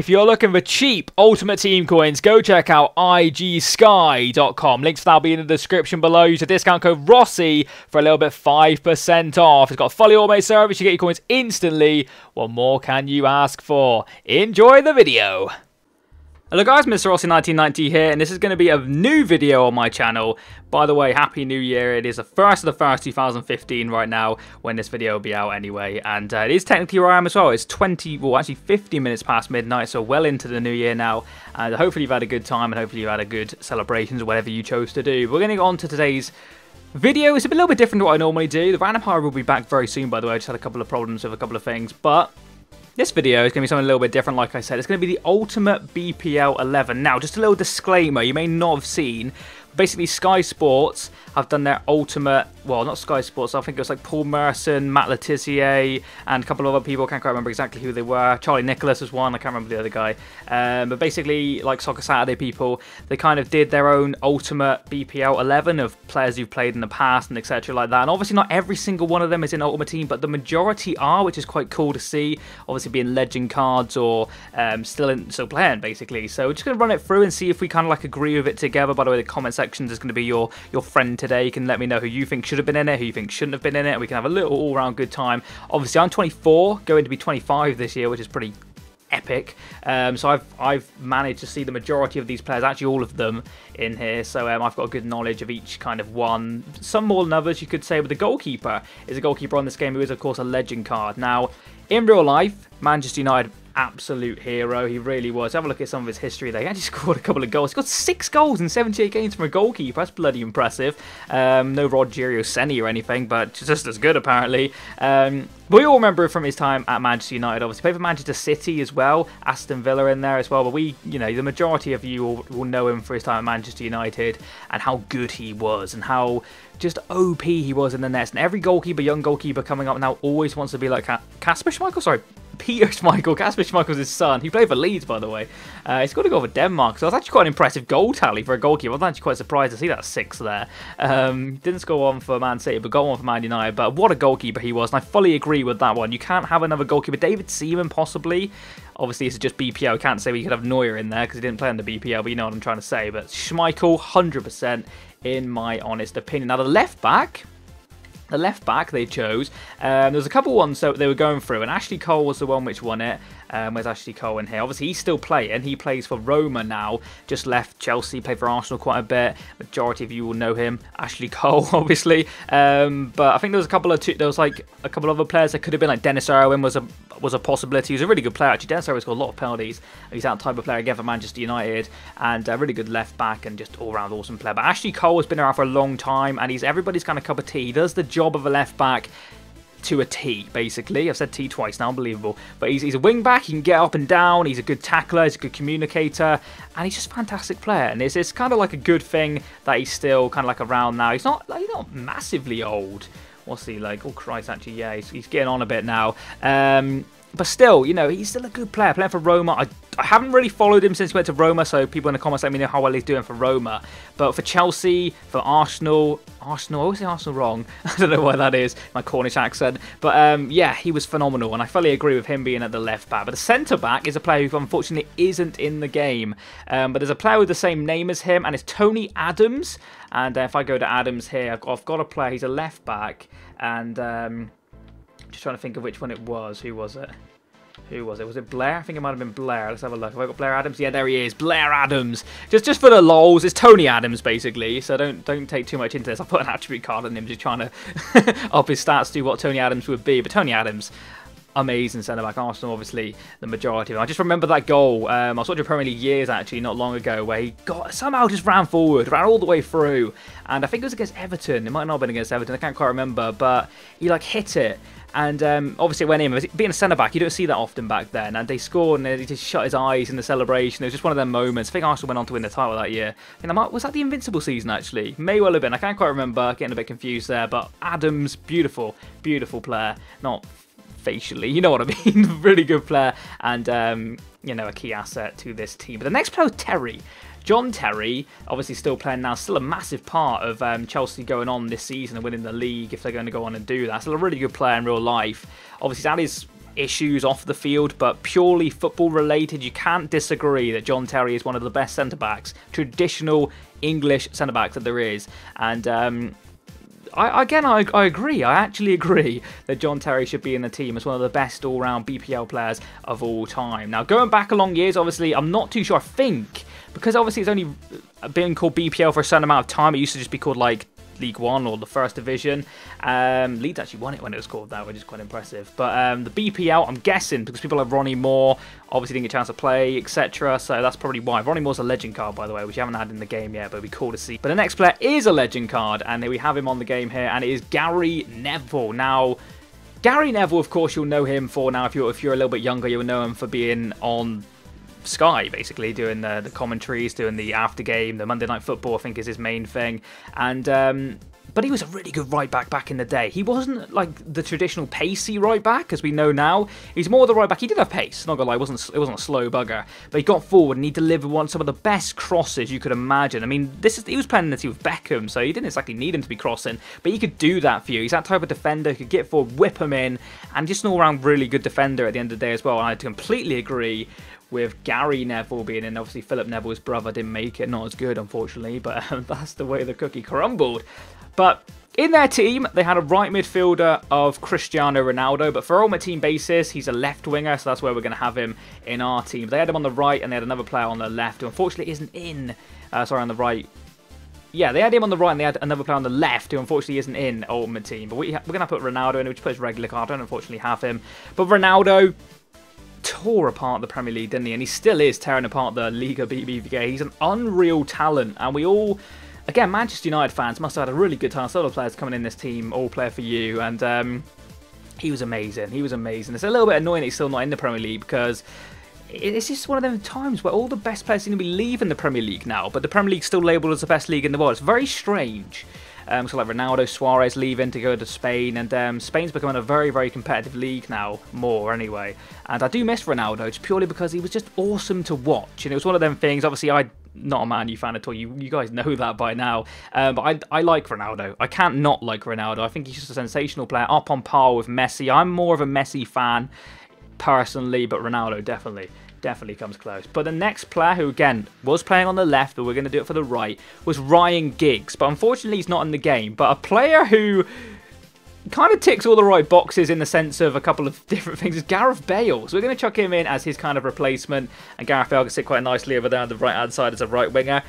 If you're looking for cheap Ultimate Team coins, go check out igsky.com. Links for that will be in the description below. Use the discount code Rossi for a little bit 5% off. It's got a fully automated service. You get your coins instantly. What more can you ask for? Enjoy the video. Hello guys, Mr. Rossi 1990 here, and this is going to be a new video on my channel. By the way, Happy New Year. It is the 1st of the 1st, 2015 right now when this video will be out anyway. And it is technically where I am as well. It's 50 minutes past midnight, so well into the new year now. And hopefully you've had a good time and hopefully you've had a good celebrations or whatever you chose to do. But we're going to go on to today's video. It's a little bit different to what I normally do. The Random Hybrid will be back very soon, by the way. I just had a couple of problems with a couple of things, but this video is going to be something a little bit different, like I said. It's going to be the Ultimate BPL 11. Now, just a little disclaimer, you may not have seen, basically Sky Sports have done their Ultimate, well, not Sky Sports, I think it was like Paul Merson, Matt Letizia, and a couple of other people. I can't quite remember exactly who they were. Charlie Nicholas was one, I can't remember the other guy. But basically, like Soccer Saturday people, they kind of did their own Ultimate BPL 11 of players you've played in the past and etc. like that. And obviously not every single one of them is in Ultimate Team, but the majority are, which is quite cool to see. Obviously being legend cards or still playing, basically. So we're just going to run it through and see if we kind of like agree with it together. By the way, the comment section is going to be your friend today. You can let me know who you think should have been in it, who you think shouldn't have been in it, and we can have a little all-round good time. Obviously, I'm 24, going to be 25 this year, which is pretty epic. So I've managed to see the majority of these players, actually all of them, in here. So I've got a good knowledge of each kind of one. Some more than others, you could say. But the goalkeeper is a goalkeeper on this game who is, of course, a legend card. Now, in real life, Manchester United, absolute hero. He really was. Have a look at some of his history there. He actually scored a couple of goals. He got 6 goals in 78 games from a goalkeeper. That's bloody impressive. No Rogerio Ceni or anything, but just as good apparently. We all remember from his time at Manchester United. Obviously played for Manchester City as well. Aston Villa in there as well. But we, you know, the majority of you will know him for his time at Manchester United and how good he was and how just OP he was in the nets. And every goalkeeper, young goalkeeper coming up now always wants to be like Kasper Schmeichel. Sorry, Peter Schmeichel. Kasper Schmeichel's his son. He played for Leeds, by the way. He's got to go for Denmark. So that's actually quite an impressive goal tally for a goalkeeper. I was actually quite surprised to see that 6 there. Didn't score one for Man City, but got one for Man United. But what a goalkeeper he was, and I fully agree with that one. You can't have another goalkeeper. David Seaman, possibly. Obviously, this is just BPL. Can't say we could have Neuer in there because he didn't play on the BPL, but you know what I'm trying to say. But Schmeichel, 100% in my honest opinion. Now, the left back they chose, there was a couple ones that they were going through, and Ashley Cole was the one which won it. Where's Ashley Cole in here? Obviously, he's still playing. He plays for Roma now. Just left Chelsea, played for Arsenal quite a bit. Majority of you will know him. Ashley Cole, obviously. But I think there was a couple of other players that could have been, like Dennis Irwin was a possibility. He was a really good player, actually. Dennis Irwin scored a lot of penalties. He's that type of player again for Manchester United, and a really good left back and just all-round awesome player. But Ashley Cole has been around for a long time, and he's everybody's kind of cup of tea. He does the job of a left back to a T, basically. I've said T twice now, unbelievable. But he's a wing back, he can get up and down, he's a good tackler, he's a good communicator, and he's just a fantastic player. And it's kind of like a good thing that he's still kind of like around now. He's not massively old. What's he like? Oh Christ, actually, yeah, he's getting on a bit now. But still, you know, he's still a good player. Playing for Roma, I haven't really followed him since he went to Roma, so people in the comments let me know how well he's doing for Roma. But for Chelsea, for Arsenal, I always say Arsenal wrong. I don't know why that is, my Cornish accent. But yeah, he was phenomenal, and I fully agree with him being at the left back. But the centre back is a player who unfortunately isn't in the game. But there's a player with the same name as him, and it's Tony Adams. And if I go to Adams here, I've got a player, he's a left back, and just trying to think of which one it was. Who was it? Who was it? Was it Blair? I think it might have been Blair. Let's have a look. Have I got Blair Adams? Yeah, there he is. Blair Adams. Just for the lols. It's Tony Adams, basically. So don't take too much into this. I put an attribute card on him just trying to up his stats to what Tony Adams would be. But Tony Adams, amazing centre-back. Arsenal, obviously, the majority of them. I just remember that goal. I was watching Premier League years, actually, not long ago, where he somehow just ran forward, ran all the way through. And I think it was against Everton. It might not have been against Everton. I can't quite remember. But he, like, hit it. And obviously it went in. Being a centre-back, you don't see that often back then. And they scored, and he just shut his eyes in the celebration. It was just one of them moments. I think Arsenal went on to win the title that year. Was that the Invincible season, actually? May well have been. I can't quite remember. Getting a bit confused there. But Adams, beautiful, beautiful player. Not facially, you know what I mean. Really good player. And, you know, a key asset to this team. But the next player was Terry. John Terry, obviously still playing now, still a massive part of Chelsea going on this season and winning the league if they're going to go on and do that. Still a really good player in real life. Obviously, he's had his issues off the field, but purely football related, you can't disagree that John Terry is one of the best centre-backs, traditional English centre-backs that there is. And I agree. I actually agree that John Terry should be in the team as one of the best all-round BPL players of all time. Now, going back a long years, obviously, I'm not too sure. I think, because obviously it's only been called BPL for a certain amount of time, it used to just be called, like, League One or the First Division. Leeds actually won it when it was called that, which is quite impressive. But the BPL, I'm guessing, because people like Ronnie Moore obviously didn't get a chance to play, etc. So that's probably why. Ronnie Moore's a legend card, by the way, which you haven't had in the game yet, but it'd be cool to see. But the next player is a legend card, and we have him on the game here, and it is Gary Neville. Now, Gary Neville, of course, you'll know him for now. If you're a little bit younger, you'll know him for being on Sky, basically, doing the commentaries, doing the after game, the Monday Night Football, I think is his main thing. And but he was a really good right back in the day. He wasn't like the traditional pacey right back, as we know now. He's more the right back. He did have pace, not gonna lie, it wasn't a slow bugger, but he got forward and he delivered some of the best crosses you could imagine. I mean, he was playing in the team with Beckham, so you didn't exactly need him to be crossing, but he could do that for you. He's that type of defender who could get forward, whip him in, and just an all-round really good defender at the end of the day as well. And I completely agree with Gary Neville being in. Obviously, Philip Neville's brother didn't make it, not as good, unfortunately, but that's the way the cookie crumbled. But in their team, they had a right midfielder of Cristiano Ronaldo, but for Ultimate Team basis, he's a left winger, so that's where we're going to have him in our team. They had him on the right, and they had another player on the left, who unfortunately isn't in, on the right. Yeah, they had him on the right, and they had another player on the left, who unfortunately isn't in Ultimate Team. But we're going to put Ronaldo in, which puts regular card. I don't unfortunately have him. But Ronaldo tore apart the Premier League, didn't he? And he still is tearing apart the Liga BBVA. He's an unreal talent, and we all, again, Manchester United fans must have had a really good time. So many players coming in this team, all play for you, and he was amazing. He was amazing. It's a little bit annoying that he's still not in the Premier League, because it's just one of them times where all the best players seem to be leaving the Premier League now, but the Premier League's still labelled as the best league in the world. It's very strange. So like Ronaldo, Suarez leaving to go to Spain, and Spain's becoming a very competitive league now, more anyway. And I do miss Ronaldo, just purely because he was just awesome to watch. And it was one of them things, obviously I'm not a Man U fan at all, you guys know that by now. But I like Ronaldo. I can't not like Ronaldo. I think he's just a sensational player, up on par with Messi. I'm more of a Messi fan, personally, but Ronaldo definitely comes close. But the next player, who again was playing on the left, but we're going to do it for the right, was Ryan Giggs. But unfortunately he's not in the game, but a player who kind of ticks all the right boxes in the sense of a couple of different things is Gareth Bale. So we're going to chuck him in as his kind of replacement, and Gareth Bale can sit quite nicely over there on the right hand side as a right winger.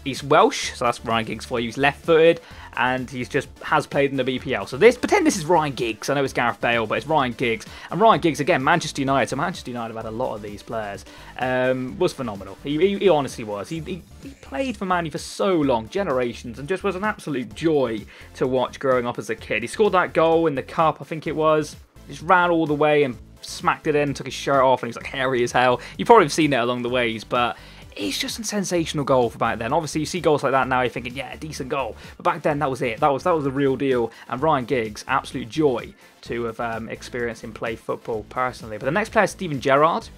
He's Welsh, so that's Ryan Giggs for you. He's left-footed, and he's just has played in the BPL. So pretend this is Ryan Giggs. I know it's Gareth Bale, but it's Ryan Giggs. And Ryan Giggs, again, Manchester United. So Manchester United have had a lot of these players. Was phenomenal. He honestly was. He played for Man U for so long, generations, and just was an absolute joy to watch growing up as a kid. He scored that goal in the cup, I think it was. He just ran all the way and smacked it in, took his shirt off, and he was like hairy as hell. You probably have seen it along the ways, but it's just a sensational goal for back then. Obviously, you see goals like that now, you're thinking, yeah, decent goal. But back then, that was it. That was the real deal. And Ryan Giggs, absolute joy to have experienced him play football personally. But the next player is Steven Gerrard.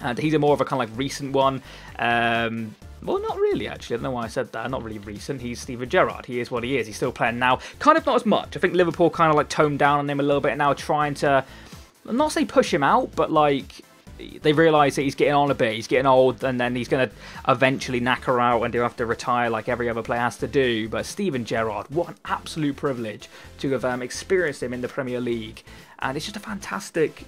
And he's a more of a kind of like recent one. Well, not really, actually. I don't know why I said that. Not really recent. He's Steven Gerrard. He is what he is. He's still playing now. Kind of not as much. I think Liverpool kind of like toned down on him a little bit now, trying to, not say push him out, but like, they realise that he's getting on a bit, he's getting old, and then he's going to eventually knacker out and he'll have to retire like every other player has to do. But Steven Gerrard, what an absolute privilege to have experienced him in the Premier League. And it's just a fantastic,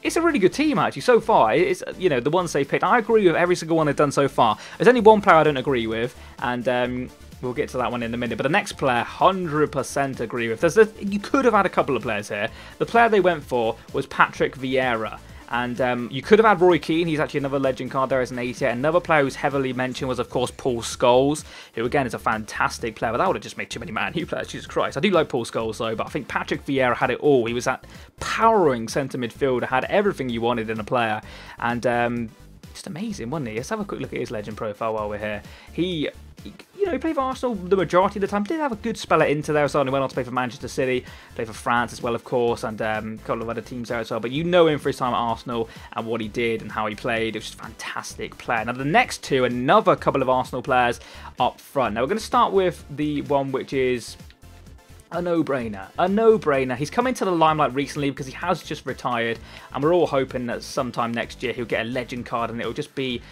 it's a really good team actually so far. It's, you know, the ones they've picked, I agree with every single one they've done so far. There's only one player I don't agree with, and we'll get to that one in a minute. But the next player, 100% agree with. You could have had a couple of players here. The player they went for was Patrick Vieira. And you could have had Roy Keane. He's actually another legend card there as an 88. Another player who's heavily mentioned was, of course, Paul Scholes, who, again, is a fantastic player. But that would have just made too many Man U players, Jesus Christ. I do like Paul Scholes, though, but I think Patrick Vieira had it all. He was that powering centre midfielder, had everything you wanted in a player. And just amazing, wasn't he? Let's have a quick look at his legend profile while we're here. He played for Arsenal the majority of the time. Did have a good spell at Inter there as well. And he went on to play for Manchester City, played for France as well, of course, and a couple of other teams there as well. But you know him for his time at Arsenal and what he did and how he played. It was just a fantastic player. Now, the next two, another couple of Arsenal players up front. Now, we're going to start with the one which is A no-brainer. A no-brainer. He's come into the limelight recently because he has just retired, and we're all hoping that sometime next year he'll get a legend card and it'll just be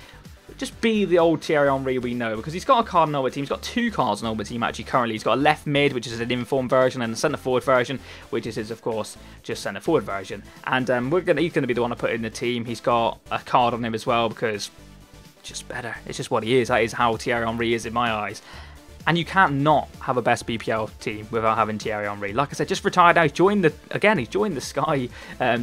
the old Thierry Henry we know, because he's got a card on Ultimate Team. He's got 2 cards on Ultimate Team actually currently. He's got a left mid, which is an informed version, and a centre forward version, which is his, of course, just centre forward version. And he's going to be the one to put in the team. He's got a card on him as well because just better. It's just what he is. That is how Thierry Henry is in my eyes. And you can't not have a best BPL team without having Thierry Henry. Like I said, just retired now. He's joined the Sky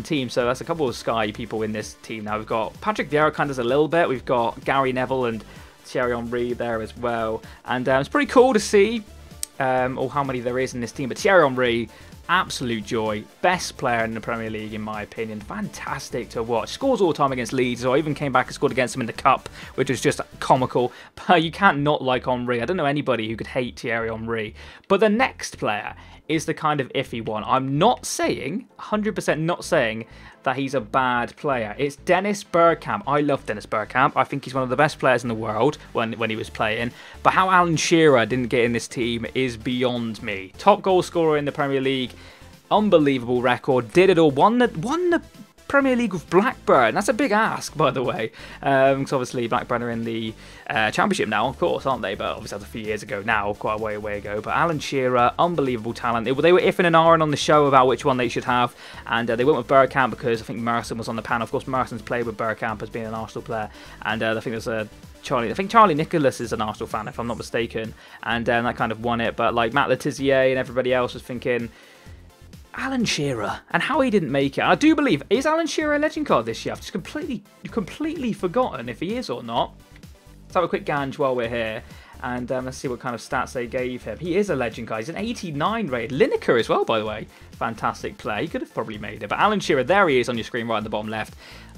team. So that's a couple of Sky people in this team now. We've got Patrick Vieira kind of a little bit. We've got Gary Neville and Thierry Henry there as well. And it's pretty cool to see how many there is in this team. But Thierry Henry, absolute joy. Best player in the Premier League, in my opinion. Fantastic to watch. Scores all the time against Leeds. So I even came back and scored against him in the Cup, which was just comical. But you can't not like Henry. I don't know anybody who could hate Thierry Henry. But the next player is the kind of iffy one. I'm not saying, 100% not saying, that he's a bad player. It's Dennis Bergkamp. I love Dennis Bergkamp. I think he's one of the best players in the world when he was playing. But how Alan Shearer didn't get in this team is beyond me. Top goal scorer in the Premier League. Unbelievable record. Did it all. Won the Premier League with Blackburn. That's a big ask, by the way. Because obviously Blackburn are in the Championship now, of course, aren't they? But obviously that's a few years ago now, quite a way ago. But Alan Shearer, unbelievable talent. They were iffing and ahhing on the show about which one they should have, and they went with Bergkamp because I think Merson was on the panel. Of course, Merson's played with Bergkamp as being an Arsenal player, and I think there's a Charlie Nicholas is an Arsenal fan, if I'm not mistaken, and that kind of won it. But like Matt Letizia and everybody else was thinking Alan Shearer, and how he didn't make it. I do believe, is Alan Shearer a legend card this year? I've just completely forgotten if he is or not. Let's have a quick ganj while we're here, and let's see what kind of stats they gave him. He is a legend card. He's an 89 rated. Lineker as well, by the way. Fantastic play. He could have probably made it. But Alan Shearer, there he is on your screen right in the bottom left.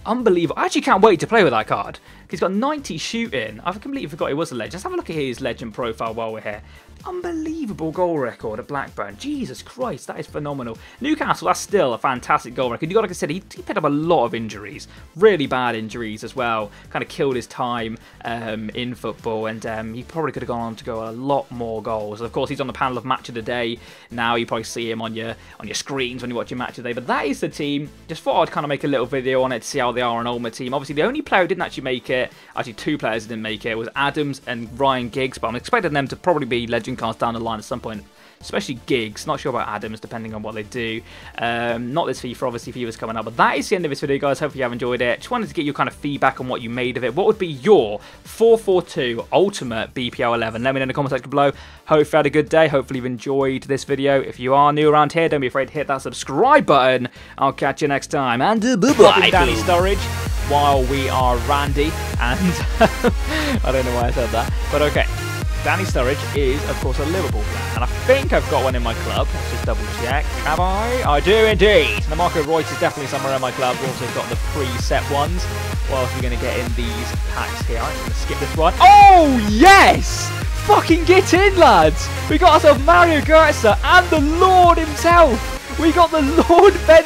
Unbelievable. I actually can't wait to play with that card. He's got 90 shooting. I've completely forgot he was a legend. Let's have a look at his legend profile while we're here. Unbelievable goal record at Blackburn. Jesus Christ, that is phenomenal. Newcastle, that's still a fantastic goal record. You've got to consider he picked up a lot of injuries. Really bad injuries as well. Kind of killed his time in football, and he probably could have gone on to go a lot more goals. Of course, he's on the panel of Match of the Day. Now you probably see him on your screens when you watch your Match of the Day. But that is the team. Just thought I'd kind of make a little video on it to see how they are on Ultimate Team. Obviously, the only player who didn't actually make it, actually 2 players who didn't make it, was Adams and Ryan Giggs. But I'm expecting them to probably be legend cards down the line at some point, especially Giggs. Not sure about Adams, depending on what they do. Not this FIFA, obviously FIFA's coming up. But that is the end of this video, guys. Hopefully you have enjoyed it. Just wanted to get your kind of feedback on what you made of it. What would be your 4-4-2 Ultimate BPL 11? Let me know in the comment section below. Hope you had a good day. Hopefully you've enjoyed this video. If you are new around here, don't be afraid to hit that subscribe button. I'll catch you next time. And bye-bye. Danny Sturridge while we are Randy. And I don't know why I said that. But okay. Danny Sturridge is, of course, a Liverpool player, and I think I've got one in my club. Let's just double check. Have I? I do indeed. Now, Marco Reus is definitely somewhere in my club. We've also got the preset ones. What else are we going to get in these packs here? I'm going to skip this one. Oh, yes! Fucking get in, lads! We got ourselves Mario Götze and the Lord himself! We got the Lord Ben